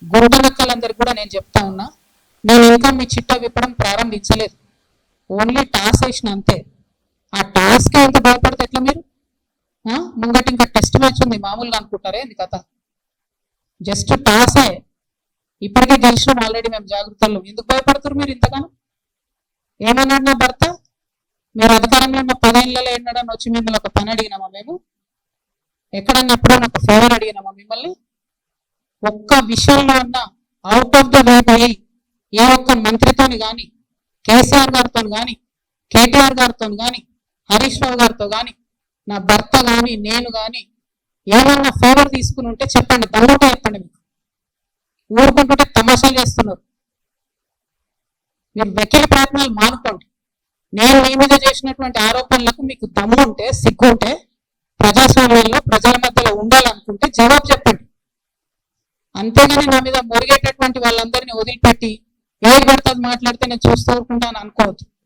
గుండెనక్కలందరికీ కూడా నేను చెప్తా ఉన్నా, నేను ఇంకా మీ చిట్టా విప్పడం ప్రారంభించలేదు. ఓన్లీ టాస్ వేసిన అంతే. ఆ టాస్కే ఎంత భయపడితే ఎట్లా మీరు? ముంగటి ఇంకా టెస్ట్ మ్యాచ్ ఉంది, మామూలుగా అనుకుంటారే ఇది కథ. జస్ట్ టాసే. ఇప్పటికే గెలిచినాం ఆల్రెడీ మేము జాగ్రత్తలు. ఎందుకు భయపడుతున్నారు మీరు ఇంతగానో? ఏమన్నాడు నా భర్త? మీరు అధికారంలో ఉన్న 10 ఏళ్ళలో ఎన్నడన్నా వచ్చి మిమ్మల్ని ఒక పని అడిగినామా మేము? ఎక్కడన్నా ఎప్పుడన్నా ఒక ఫేవర్ అడిగినామా మిమ్మల్ని? ఒక్క విషయంలో అన్న అవుట్ ఆఫ్ ద వే పోయి ఏ ఒక్క మంత్రితోని కానీ, కేసీఆర్ గారితో కానీ, కేటీఆర్ గారితో కానీ, హరీష్ రావు గారితో కానీ, నా భర్త కానీ, నేను కానీ ఏమన్నా ఫేవర్ తీసుకుని ఉంటే చెప్పండి, దమ్ముగా చెప్పండి. మీకు ఊరుకుంటుంటే తమాషాలు చేస్తున్నారు. మీరు వెకిలి ప్రయత్నాలు మానుకోండి. నేను మీ మీద చేసినటువంటి ఆరోపణలకు మీకు దమ్ము ఉంటే, సిగ్గు ఉంటే, ప్రజాస్వామ్యంలో ప్రజల మధ్యలో ఉండాలనుకుంటే జవాబు చెప్పండి. అంతేగాని నా మీద మొరిగేటటువంటి వాళ్ళందరినీ వదిలిపెట్టి ఏది పడుతుంది మాట్లాడితే నేను చూస్తూ ఊరుకుంటాను అనుకోవద్దు.